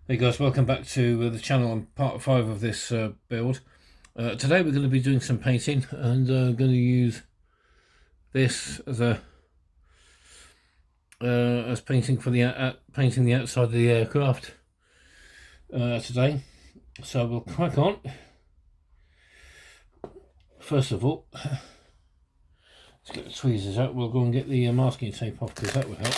Hey guys, welcome back to the channel on part 5 of this build. Today we're going to be doing some painting and going to use this as a as painting for the painting the outside of the aircraft today. So we'll crack on. First of all, let's get the tweezers out. We'll go and get the masking tape off because that would help.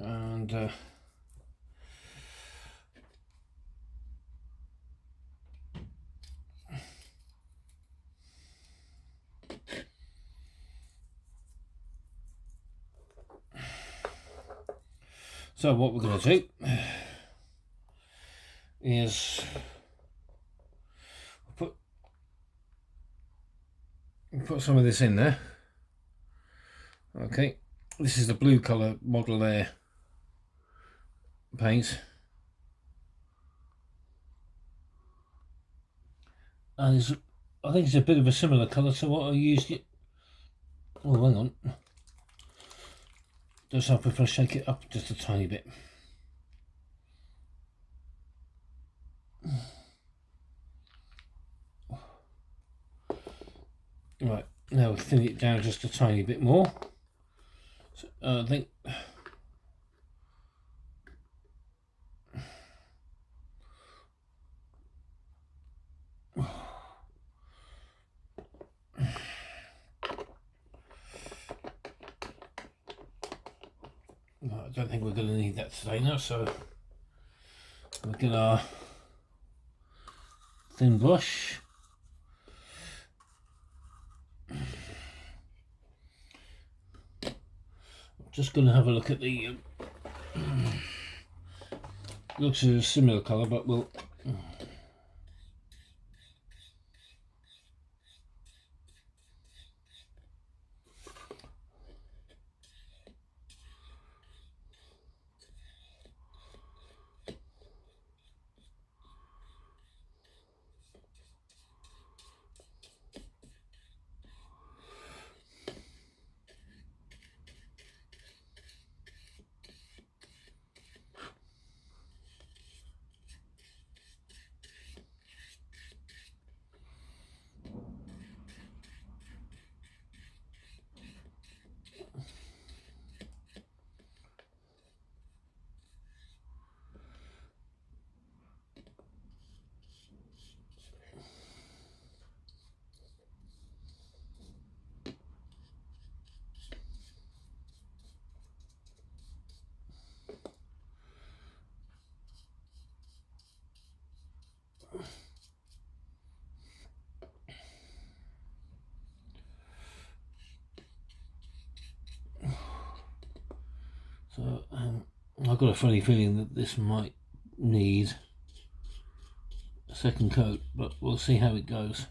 And so what we're going to do is put some of this in there. Okay, this is the blue colour Model Air paint, and I think it's a bit of a similar colour to what I used it. Oh, hang on, just help if I shake it up just a tiny bit. Right, now we'll thin it down just a tiny bit more. So, I think I don't think we're going to need that today now, so we'll get our thin brush. I'm just going to have a look at the looks a similar colour, but we'll so I've got a funny feeling that this might need a second coat, but we'll see how it goes.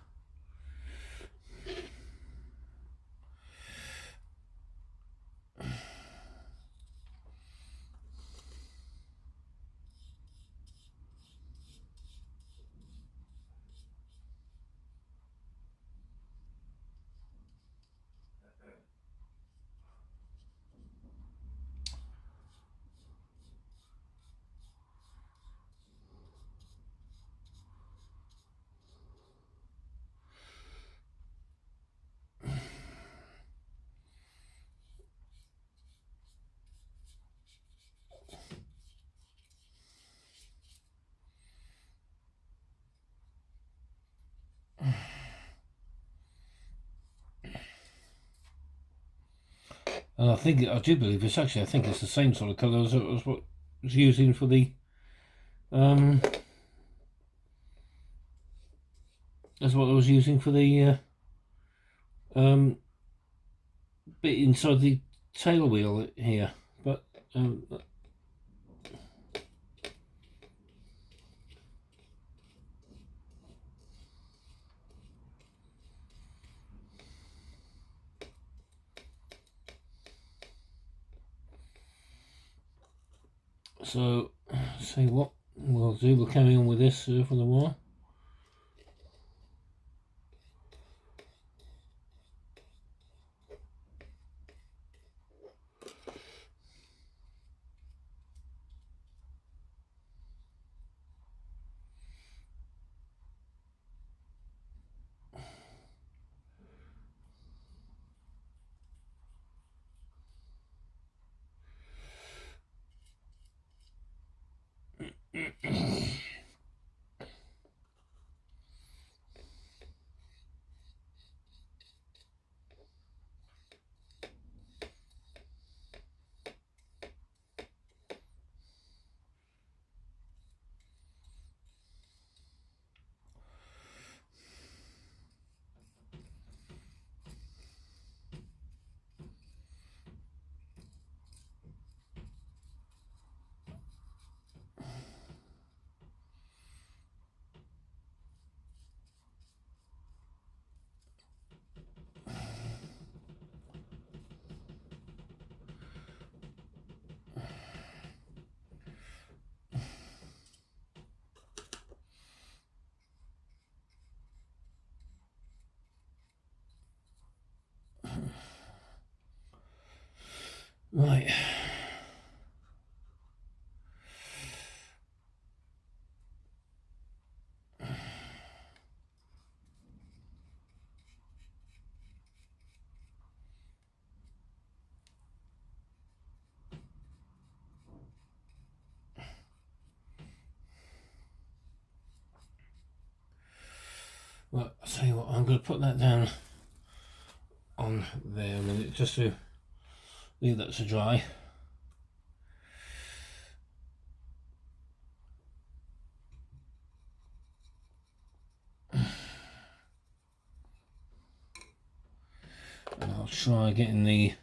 And I do believe it's actually, I think it's the same sort of colour as what I was using for the that's what I was using for the bit inside the tail wheel here, but So, see what we'll do. We'll carry on with this for a while. Right. Well, I'll tell you what, I'm going to put that down on there a minute just to leave that to dry. And I'll try getting the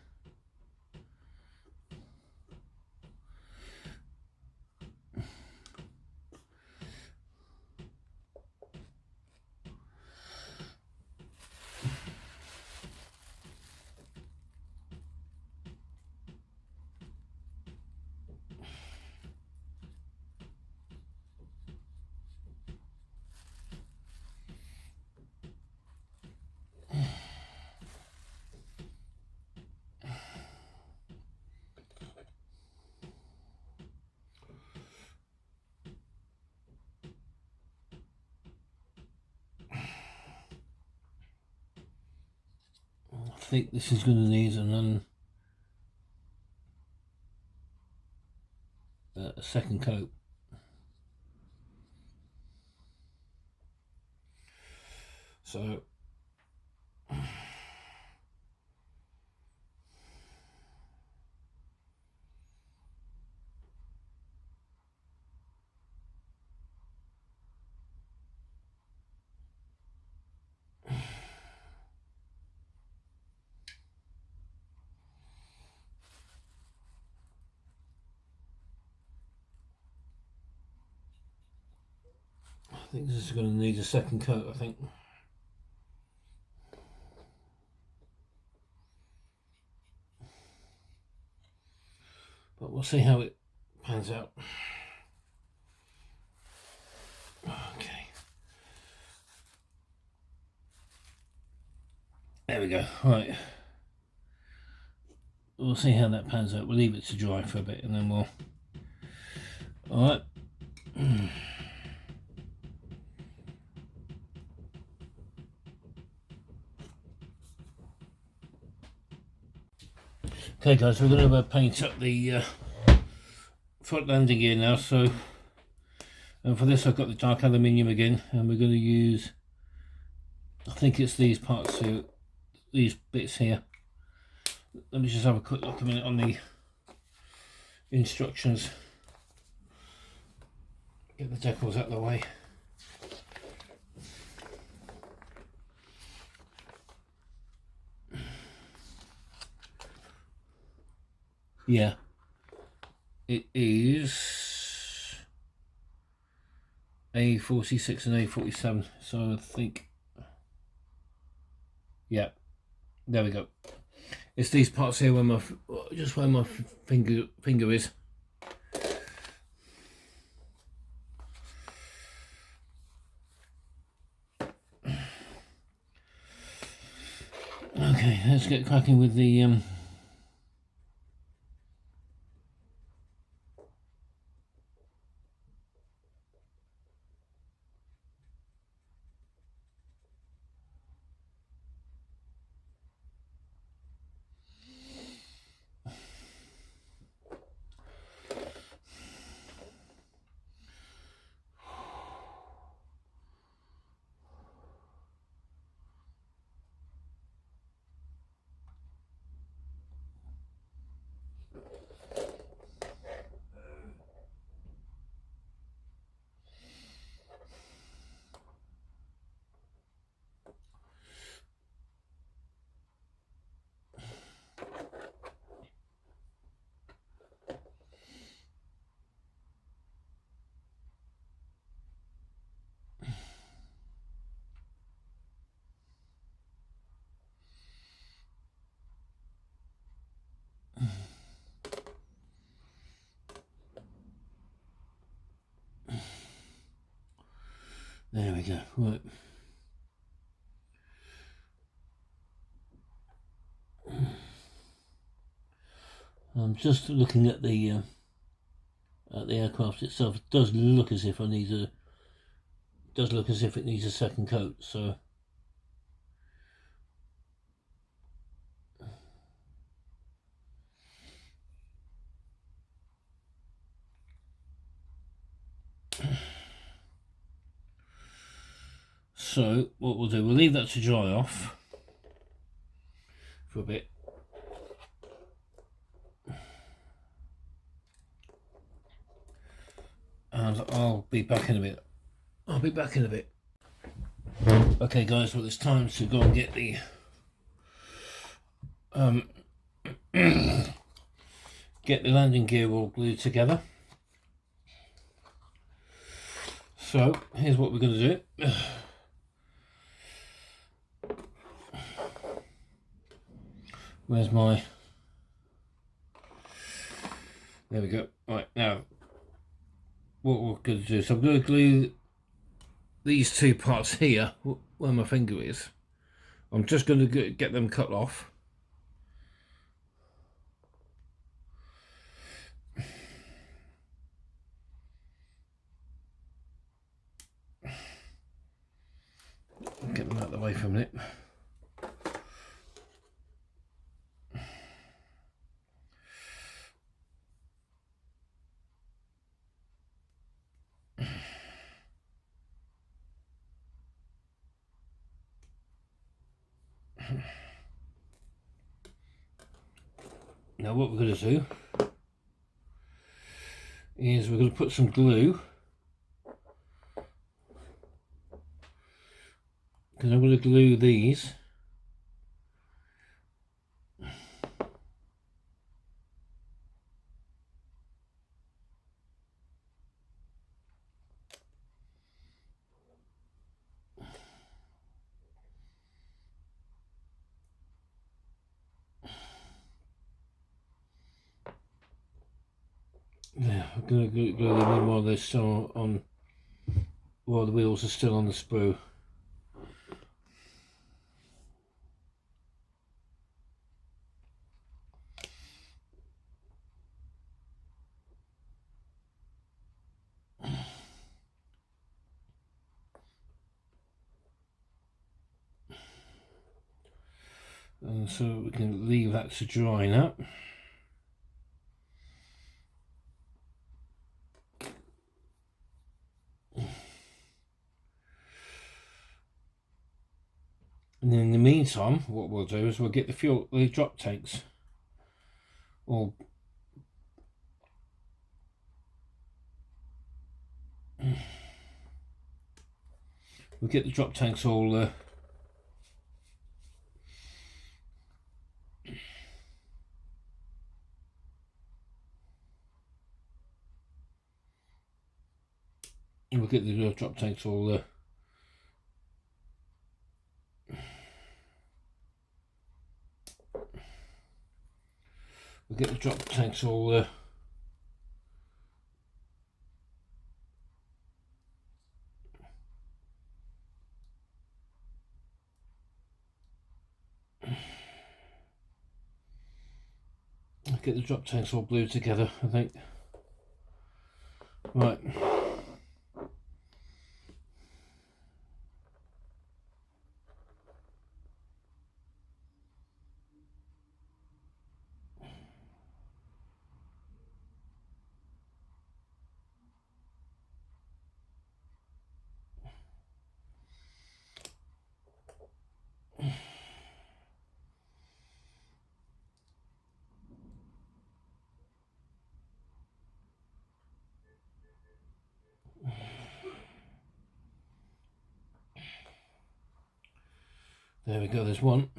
I think this is going to need a second coat. So I think this is going to need a second coat, I think. But we'll see how it pans out. Okay. There we go. Right. We'll see how that pans out. We'll leave it to dry for a bit and then we'll... Alright. Okay guys, we're going to paint up the front landing gear now. So for this I've got the dark aluminium again, and we're going to use, I think it's these parts here, these bits here. Let me just have a quick look a minute on the instructions. Get the decals out of the way. Yeah, it is A46 and A47, so I think, yeah, there we go. It's these parts here where my, just where my finger is. Okay, let's get cracking with the there we go. Right. I'm just looking at the aircraft itself. It does look as if it needs a second coat. So what we'll do, we'll leave that to dry off for a bit. And I'll be back in a bit. Okay guys, well it's time to go and get the get the landing gear all glued together. So here's what we're going to do. Where's my... There we go. Right, now what we're going to do, so I'm going to glue these two parts here where my finger is. I'm just going to get them cut off. Get them out of the way for a minute. Now what we're going to do is we're going to put some glue, because I'm going to glue these there. I'm going to glue them in while they're still on, while the wheels are still on the sprue. And so we can leave that to dry now. And in the meantime, what we'll do is we'll get the drop tanks all we'll get the drop tanks all we'll get the drop tanks all we'll get the drop tanks all get the drop tanks all glued together, I think. Right. There we go, there's one.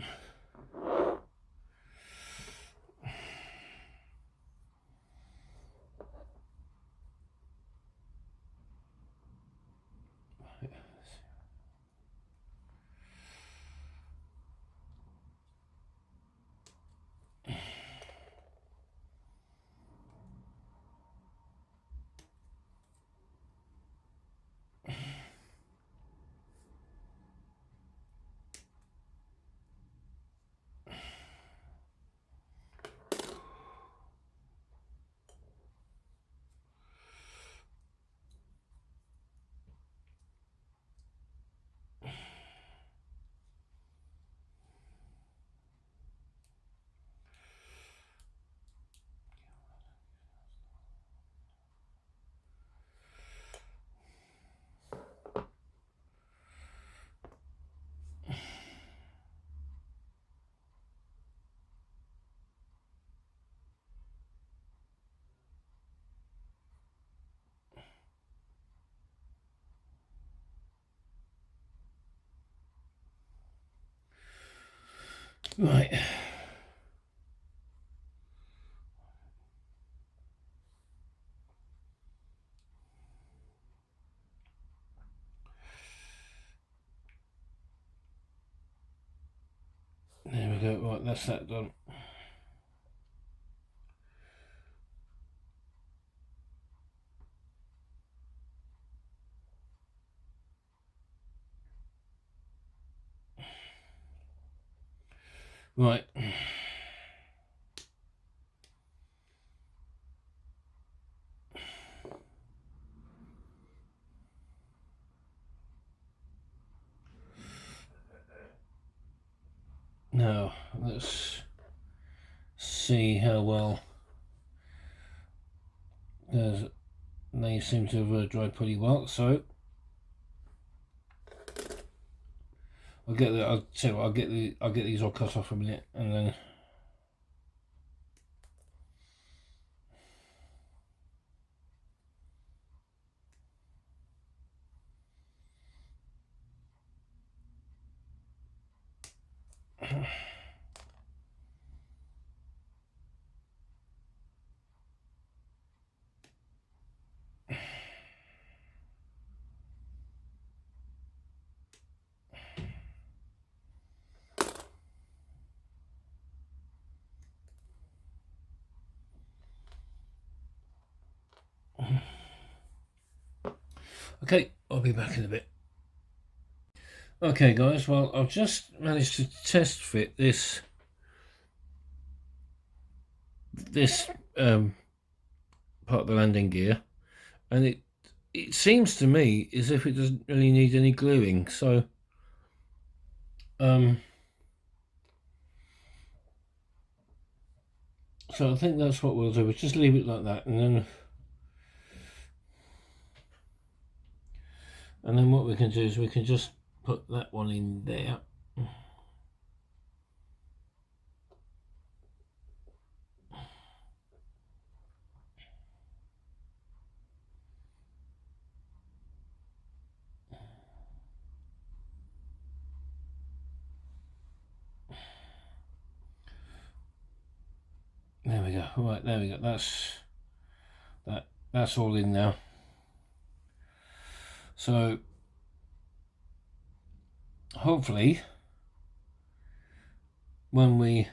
Right. There we go, right, that's that done. Right. Now, let's see how well they seem to have dried pretty well, so I'll get these all cut off for a minute and then okay, I'll be back in a bit. Okay guys, well I've just managed to test fit this part of the landing gear, and it seems to me as if it doesn't really need any gluing, so I think that's what we'll do. We'll just leave it like that, and then what we can do is we can just put that one in there. There we go. Right, there we go. That's all in now. So hopefully when we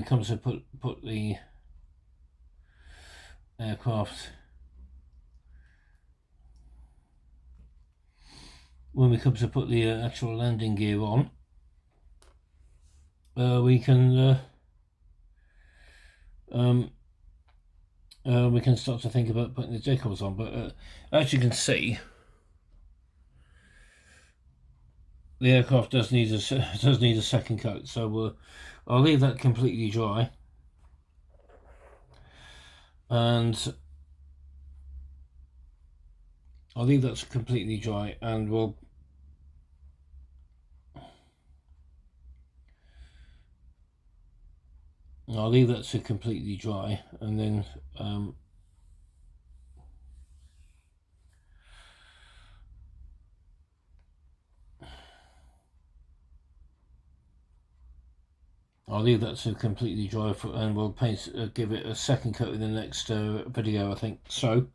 come to put the aircraft when we come to put the actual landing gear on, we can start to think about putting the decals on. But as you can see, the aircraft does need a second coat, so I'll leave that completely dry, and I'll leave that completely dry, and I'll leave that to completely dry, and then I'll leave that to completely dry, and we'll paint, give it a second coat in the next video, I think. So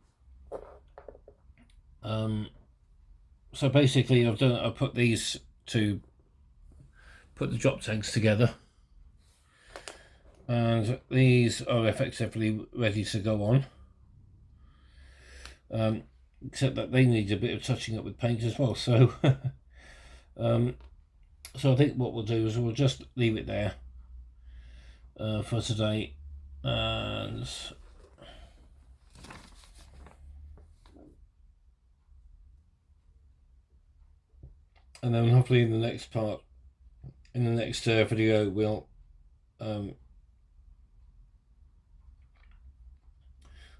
basically, I've put these to put the drop tanks together, and these are effectively ready to go on, except that they need a bit of touching up with paint as well. So so I think what we'll do is we'll just leave it there for today, and then hopefully in the next part, in the next video, we'll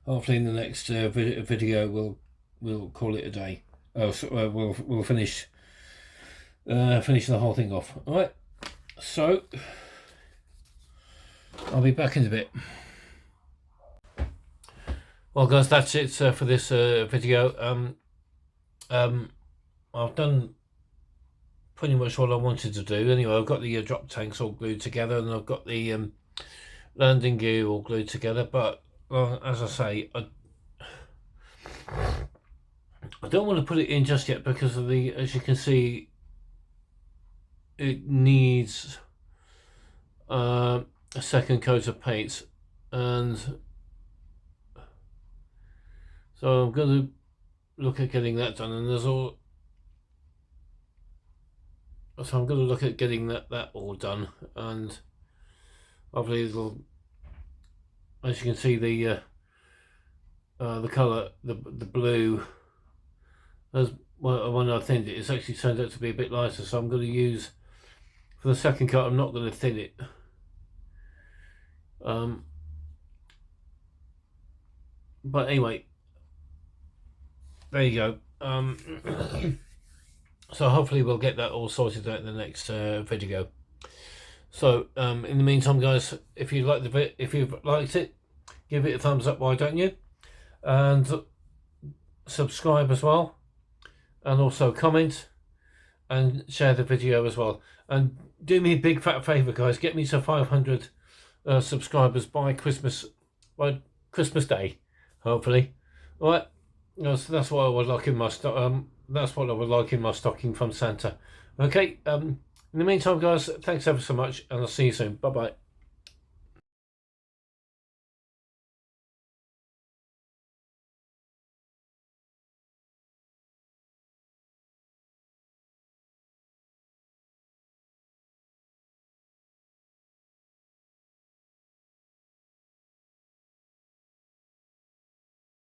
hopefully in the next video we'll call it a day. So, we'll finish the whole thing off. All right, so I'll be back in a bit. Well guys, that's it for this video. I've done pretty much what I wanted to do. Anyway, I've got the drop tanks all glued together, and I've got the landing gear all glued together, but as I say, I don't want to put it in just yet because of the, as you can see, it needs a second coat of paint, and so I'm going to look at getting that done, and so I'm going to look at getting that all done, and hopefully it'll, as you can see, the colour, the blue, as well, when I thinned it, it's actually turned out to be a bit lighter, so I'm going to use, for the second coat, I'm not going to thin it. But anyway, there you go. So hopefully we'll get that all sorted out in the next video. So in the meantime, guys, if you like if you've liked it, give it a thumbs up, why don't you? And subscribe as well, and also comment and share the video as well. And do me a big fat favor, guys, get me to 500 subscribers by Christmas Day, hopefully. All right, so that's what I would like in my that's what I would like in my stocking from Santa. Okay, in the meantime, guys, thanks ever so much, and I'll see you soon. Bye bye.